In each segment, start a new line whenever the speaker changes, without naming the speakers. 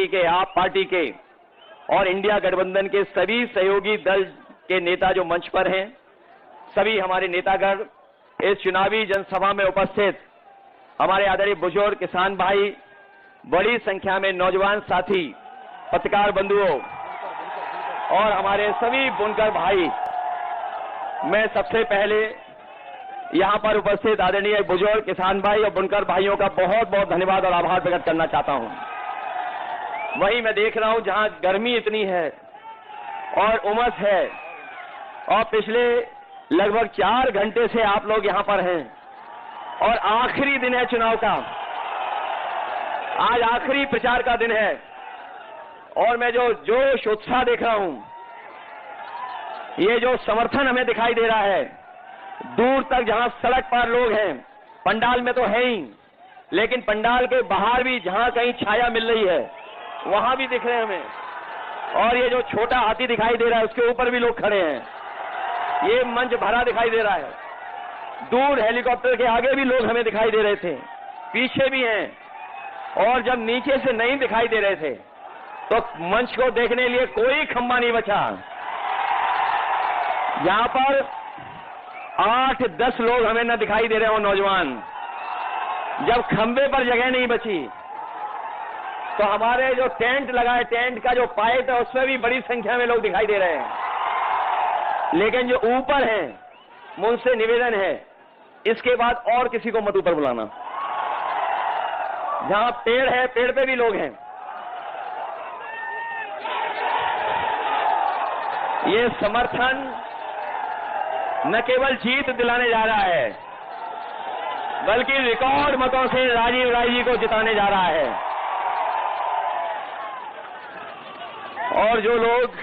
Party के, आप party के और इंडिया गठबंधन के सभी सहयोगी दल के नेता जो मंच पर हैं, सभी हमारे नेतागण, इस चुनावी जनसभा में उपस्थित हमारे आदरणीय बुजुर्ग किसान भाई, बड़ी संख्या में नौजवान साथी, पत्रकार बंधुओं और हमारे सभी बुनकर भाई, मैं सबसे पहले यहां पर उपस्थित आदरणीय बुजुर्ग किसान भाई और बुनकर भाइयों का बहुत बहुत धन्यवाद और आभार प्रकट करना चाहता हूं। वहीं मैं देख रहा हूं जहां गर्मी इतनी है और उमस है और पिछले लगभग 4 घंटे से आप लोग यहां पर हैं और आखिरी दिन है चुनाव का, आज आखिरी प्रचार का दिन है और मैं जो जोश उत्साह देख रहा हूं, ये जो समर्थन हमें दिखाई दे रहा है, दूर तक जहां सड़क पर लोग हैं, पंडाल में तो है ही, लेकिन पंडाल के बाहर भी जहां कहीं छाया मिल रही है वहां भी दिख रहे हैं हमें। और ये जो छोटा हाथी दिखाई दे रहा है उसके ऊपर भी लोग खड़े हैं, ये मंच भरा दिखाई दे रहा है। दूर हेलीकॉप्टर के आगे भी लोग हमें दिखाई दे रहे थे, पीछे भी हैं और जब नीचे से नहीं दिखाई दे रहे थे तो मंच को देखने के लिए कोई खंबा नहीं बचा। यहां पर 8-10 लोग हमें न दिखाई दे रहे हो नौजवान, जब खंबे पर जगह नहीं बची तो हमारे जो टेंट लगा है, टेंट का जो पाइप है उसमें भी बड़ी संख्या में लोग दिखाई दे रहे हैं। लेकिन जो ऊपर हैं, मुझसे निवेदन है इसके बाद और किसी को मत ऊपर बुलाना। जहां पेड़ है, पेड़ पे भी लोग हैं। ये समर्थन न केवल जीत दिलाने जा रहा है बल्कि रिकॉर्ड मतों से राजीव राय जी को जिताने जा रहा है। और जो लोग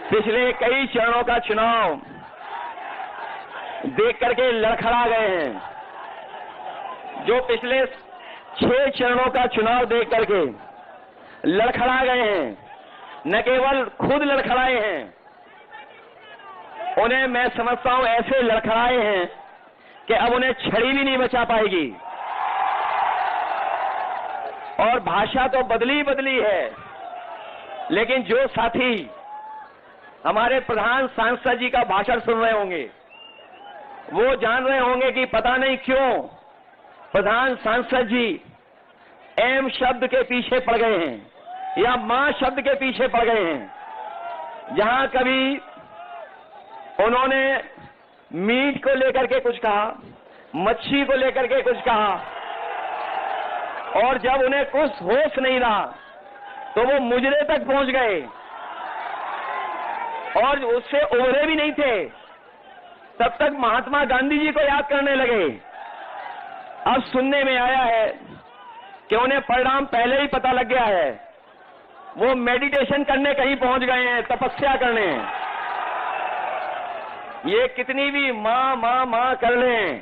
पिछले कई चरणों का चुनाव देख करके लड़खड़ा गए हैं, जो पिछले 6 चरणों का चुनाव देख करके लड़खड़ा गए हैं, न केवल खुद लड़खड़ाए हैं, उन्हें मैं समझता हूं ऐसे लड़खड़ाए हैं कि अब उन्हें छड़ी भी नहीं बचा पाएगी। और भाषा तो बदली है, लेकिन जो साथी हमारे प्रधान सांसद जी का भाषण सुन रहे होंगे वो जान रहे होंगे कि पता नहीं क्यों प्रधान सांसद जी एम शब्द के पीछे पड़ गए हैं या मां शब्द के पीछे पड़ गए हैं। जहां कभी उन्होंने मीट को लेकर के कुछ कहा, मच्छी को लेकर के कुछ कहा, और जब उन्हें कुछ होश नहीं रहा तो वो मुजरे तक पहुंच गए और उससे उभरे भी नहीं थे। तब तक महात्मा गांधी जी को याद करने लगे। अब सुनने में आया है कि उन्हें परिणाम पहले ही पता लग गया है, वो मेडिटेशन करने कहीं पहुंच गए हैं, तपस्या करने। ये कितनी भी मां कर लें,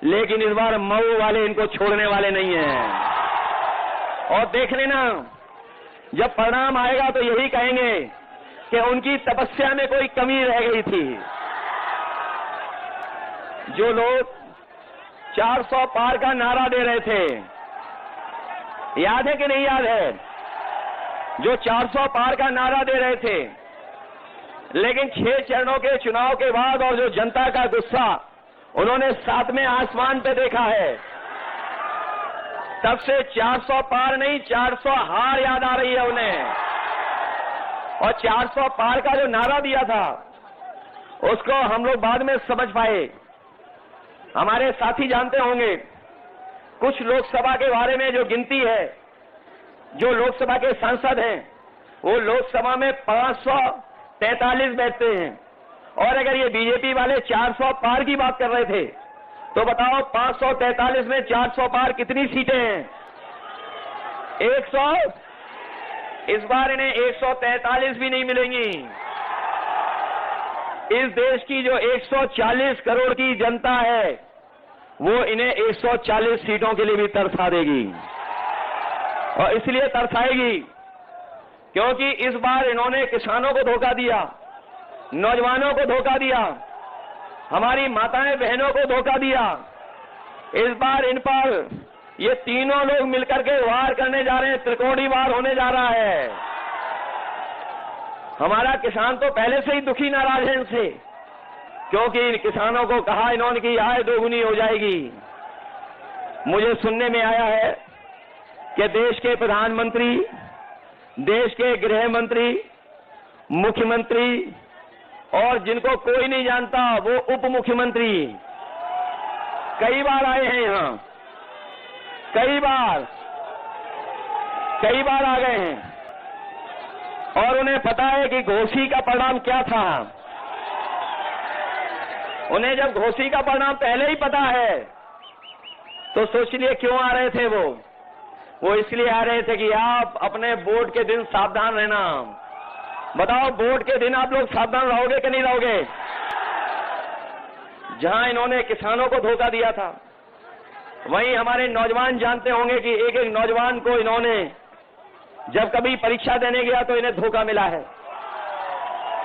लेकिन इस बार मऊ वाले इनको छोड़ने वाले नहीं हैं। और देख लेना, जब परिणाम आएगा तो यही कहेंगे कि उनकी तपस्या में कोई कमी रह गई थी। जो लोग 400 पार का नारा दे रहे थे, याद है कि नहीं याद है? जो 400 पार का नारा दे रहे थे, लेकिन 6 चरणों के चुनाव के बाद और जो जनता का गुस्सा उन्होंने 7वें आसमान पे देखा है, तब से 400 पार नहीं 400 हार याद आ रही है उन्हें। और 400 पार का जो नारा दिया था उसको हम लोग बाद में समझ पाए। हमारे साथी जानते होंगे, कुछ लोकसभा के बारे में जो गिनती है, जो लोकसभा के सांसद हैं वो लोकसभा में 543 बैठते हैं, और अगर ये बीजेपी वाले 400 पार की बात कर रहे थे तो बताओ 543 में 400 पार कितनी सीटें हैं? 100। इस बार इन्हें 143 भी नहीं मिलेंगी। इस देश की जो 140 करोड़ की जनता है वो इन्हें 140 सीटों के लिए भी तरसा देगी। और इसलिए तरसाएगी क्योंकि इस बार इन्होंने किसानों को धोखा दिया, नौजवानों को धोखा दिया, हमारी माताएं बहनों को धोखा दिया। इस बार इन पर ये तीनों लोग मिलकर के वार करने जा रहे हैं, त्रिकोणी वार होने जा रहा है। हमारा किसान तो पहले से ही दुखी नाराज है इनसे, क्योंकि किसानों को कहा इन्होंने कि आय दोगुनी हो जाएगी। मुझे सुनने में आया है कि देश के प्रधानमंत्री, देश के गृह मंत्री, मुख्यमंत्री और जिनको कोई नहीं जानता वो उप मुख्यमंत्री कई बार आए हैं यहां, कई बार आ गए हैं और उन्हें पता है कि घोसी का परिणाम क्या था। उन्हें जब घोसी का परिणाम पहले ही पता है तो सोचिए क्यों आ रहे थे वो इसलिए आ रहे थे कि आप अपने वोट के दिन सावधान रहना। बताओ वोट के दिन आप लोग सावधान रहोगे कि नहीं रहोगे? जहां इन्होंने किसानों को धोखा दिया था, वहीं हमारे नौजवान जानते होंगे कि एक एक नौजवान को इन्होंने जब कभी परीक्षा देने गया तो इन्हें धोखा मिला है।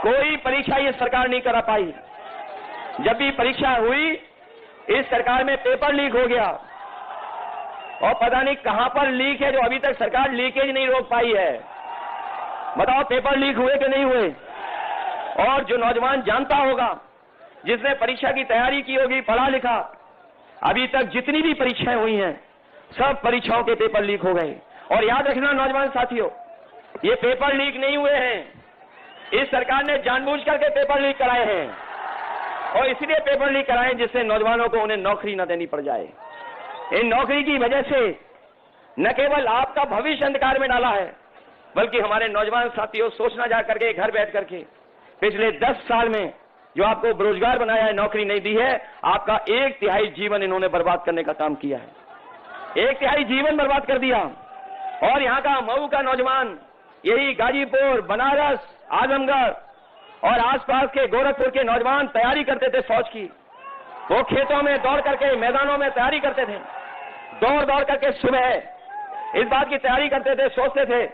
कोई परीक्षा ये सरकार नहीं करा पाई। जब भी परीक्षा हुई इस सरकार में पेपर लीक हो गया और पता नहीं कहां पर लीक है जो अभी तक सरकार लीकेज नहीं रोक पाई है। बताओ पेपर लीक हुए कि नहीं हुए? और जो नौजवान जानता होगा, जिसने परीक्षा की तैयारी की होगी, पढ़ा लिखा, अभी तक जितनी भी परीक्षाएं हुई हैं सब परीक्षाओं के पेपर लीक हो गए। और याद रखना नौजवान साथियों, ये पेपर लीक नहीं हुए हैं, इस सरकार ने जानबूझ करके पेपर लीक कराए हैं और इसलिए पेपर लीक कराए जिससे नौजवानों को उन्हें नौकरी न देनी पड़ जाए। इन नौकरी की वजह से न केवल आपका भविष्य अंधकार में डाला है, बल्कि हमारे नौजवान साथियों सोचना जा करके घर बैठ करके पिछले 10 साल में जो आपको बेरोजगार बनाया है, नौकरी नहीं दी है, आपका 1/3 जीवन इन्होंने बर्बाद करने का काम किया है। 1/3 जीवन बर्बाद कर दिया। और यहाँ का मऊ का नौजवान, यही गाजीपुर, बनारस, आजमगढ़ और आसपास के गोरखपुर के नौजवान तैयारी करते थे फौज की। वो खेतों में दौड़ करके, मैदानों में तैयारी करते थे, दौड़ दौड़ करके सुबह इस बात की तैयारी करते थे, सोचते थे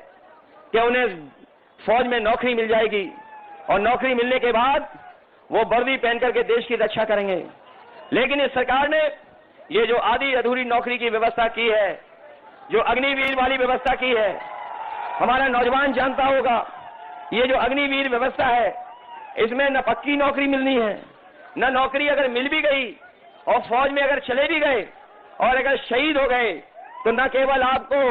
कि उन्हें फौज में नौकरी मिल जाएगी और नौकरी मिलने के बाद वो वर्दी पहन करके देश की रक्षा करेंगे। लेकिन इस सरकार ने ये जो आधी अधूरी नौकरी की व्यवस्था की है, जो अग्निवीर वाली व्यवस्था की है, हमारा नौजवान जानता होगा ये जो अग्निवीर व्यवस्था है, इसमें न पक्की नौकरी मिलनी है, न नौकरी अगर मिल भी गई और फौज में अगर चले भी गए और अगर शहीद हो गए तो न केवल आपको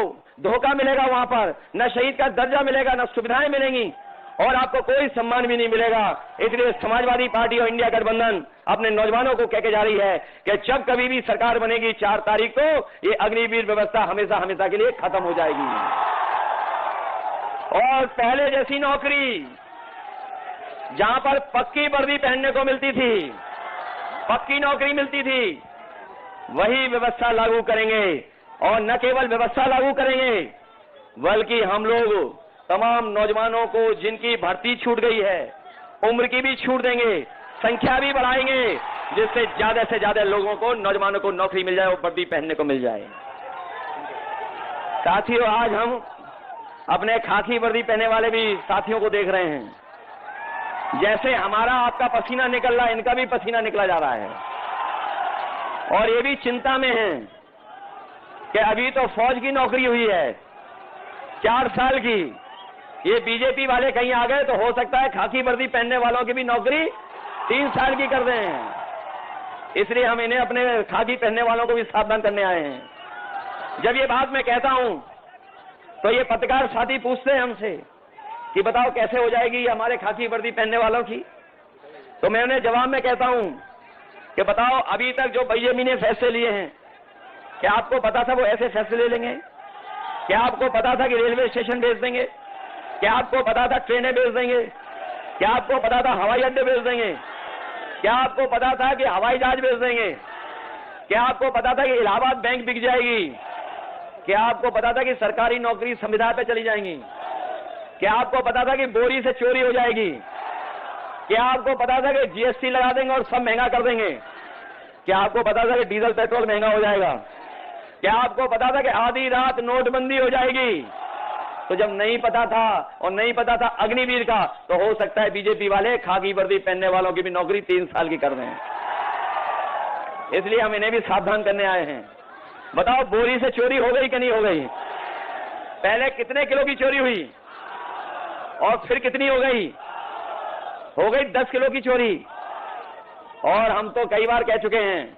धोखा मिलेगा वहां पर, न शहीद का दर्जा मिलेगा, न सुविधाएं मिलेंगी और आपको कोई सम्मान भी नहीं मिलेगा। इसलिए समाजवादी पार्टी और इंडिया गठबंधन अपने नौजवानों को कहके जा रही है कि जब कभी भी सरकार बनेगी 4 तारीख को ये अग्निवीर व्यवस्था हमेशा हमेशा के लिए खत्म हो जाएगी और पहले जैसी नौकरी जहां पर पक्की वर्दी पहनने को मिलती थी, पक्की नौकरी मिलती थी, वही व्यवस्था लागू करेंगे। और न केवल व्यवस्था लागू करेंगे बल्कि हम लोग तमाम नौजवानों को जिनकी भर्ती छूट गई है उम्र की भी छूट देंगे, संख्या भी बढ़ाएंगे, जिससे ज्यादा से ज्यादा लोगों को, नौजवानों को नौकरी मिल जाए और वर्दी पहनने को मिल जाए। साथियों, आज हम अपने खाकी वर्दी पहने वाले भी साथियों को देख रहे हैं। जैसे हमारा आपका पसीना निकल रहा है, इनका भी पसीना निकला जा रहा है और ये भी चिंता में है कि अभी तो फौज की नौकरी हुई है 4 साल की, ये बीजेपी वाले कहीं आ गए तो हो सकता है खाकी वर्दी पहनने वालों की भी नौकरी 3 साल की कर दें। इसलिए हम इन्हें अपने खाकी पहनने वालों को भी सावधान करने आए हैं। जब ये बात मैं कहता हूं तो ये पत्रकार साथी पूछते हैं हमसे कि बताओ कैसे हो जाएगी हमारे खाकी वर्दी पहनने वालों की, तो मैं उन्हें जवाब में कहता हूं कि बताओ अभी तक जो बीजेपी ने फैसले लिए हैं, क्या आपको पता था वो ऐसे फैसले ले लेंगे? क्या आपको पता था कि रेलवे स्टेशन भेज देंगे? क्या आपको पता था ट्रेनें भेज देंगे? क्या आपको पता था हवाई अड्डे भेज देंगे? क्या आपको पता था कि हवाई जहाज भेज देंगे? क्या आपको पता था कि इलाहाबाद बैंक बिक जाएगी? क्या आपको पता था कि सरकारी नौकरी संविदा पे चली जाएंगी? क्या आपको पता था कि बोरी से चोरी हो जाएगी? क्या आपको पता था कि जीएसटी लगा देंगे और सब महंगा कर देंगे? क्या आपको पता था कि डीजल पेट्रोल महंगा हो जाएगा? क्या आपको पता था कि आधी रात नोटबंदी हो जाएगी? तो जब नहीं पता था और नहीं पता था अग्निवीर का, तो हो सकता है बीजेपी वाले खाकी वर्दी पहनने वालों की भी नौकरी 3 साल की कर दें। इसलिए हम इन्हें भी सावधान करने आए हैं बताओ बोरी से चोरी हो गई कि नहीं हो गई? पहले कितने किलो की चोरी हुई और फिर कितनी हो गई? हो गई 10 किलो की चोरी। और हम तो कई बार कह चुके हैं,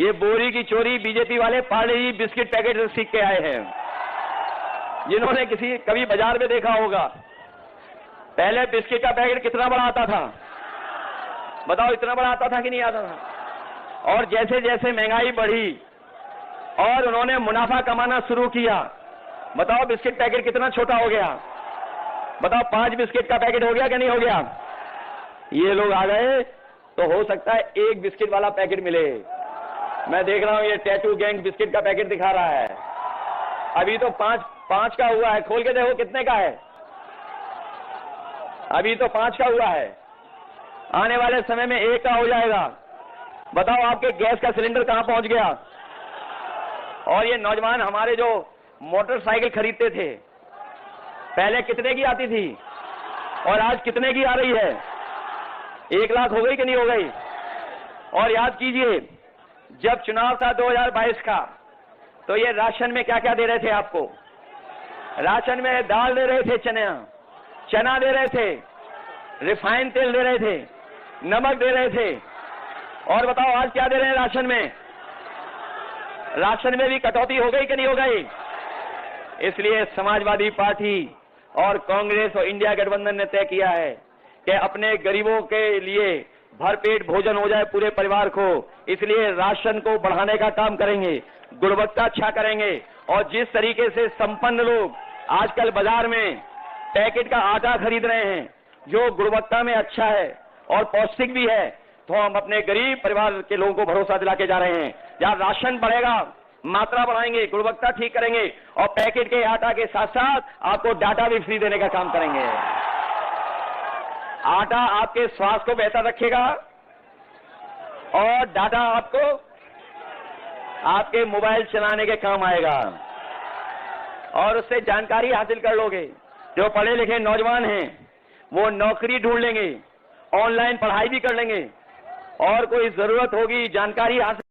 ये बोरी की चोरी बीजेपी वाले पार्ले जी बिस्किट पैकेट से सीख के आए हैं, जिन्होंने कभी बाजार में देखा होगा। पहले बिस्किट का पैकेट कितना बड़ा आता था? बताओ, इतना बड़ा आता था कि नहीं आता था? और जैसे जैसे महंगाई बढ़ी और उन्होंने मुनाफा कमाना शुरू किया, बताओ बिस्किट पैकेट कितना छोटा हो गया? बताओ 5 बिस्किट का पैकेट हो गया कि नहीं हो गया? ये लोग आ गए तो हो सकता है 1 बिस्किट वाला पैकेट मिले। मैं देख रहा हूं ये टैटू गैंग बिस्किट का पैकेट दिखा रहा है। अभी तो 5 का हुआ है, खोल के देखो कितने का है। अभी तो 5 का हुआ है, आने वाले समय में 1 का हो जाएगा। बताओ आपके गैस का सिलेंडर कहां पहुंच गया? और ये नौजवान हमारे जो मोटरसाइकिल खरीदते थे, पहले कितने की आती थी और आज कितने की आ रही है? 1 लाख हो गई कि नहीं हो गई? और याद कीजिए, जब चुनाव था 2022 का, तो ये राशन में क्या क्या दे रहे थे आपको? राशन में दाल दे रहे थे, चना दे रहे थे, रिफाइंड तेल दे रहे थे, नमक दे रहे थे। और बताओ आज क्या दे रहे हैं राशन में? राशन में भी कटौती हो गई कि नहीं हो गई? इसलिए समाजवादी पार्टी और कांग्रेस और इंडिया गठबंधन ने तय किया है कि अपने गरीबों के लिए भरपेट भोजन हो जाए पूरे परिवार को। इसलिए राशन को बढ़ाने का काम करेंगे, गुणवत्ता अच्छा करेंगे। और जिस तरीके से संपन्न लोग आजकल बाजार में पैकेट का आटा खरीद रहे हैं, जो गुणवत्ता में अच्छा है और पौष्टिक भी है, तो हम अपने गरीब परिवार के लोगों को भरोसा दिला के जा रहे हैं। जहां राशन बढ़ेगा, मात्रा बढ़ाएंगे, गुणवत्ता ठीक करेंगे और पैकेट के आटा के साथ साथ आपको डाटा भी फ्री देने का काम करेंगे। आटा आपके स्वास्थ्य को बेहतर रखेगा और डाटा आपको आपके मोबाइल चलाने के काम आएगा और उससे जानकारी हासिल कर लोगे। जो पढ़े लिखे नौजवान हैं वो नौकरी ढूंढ लेंगे, ऑनलाइन पढ़ाई भी कर लेंगे और कोई जरूरत होगी जानकारी हासिल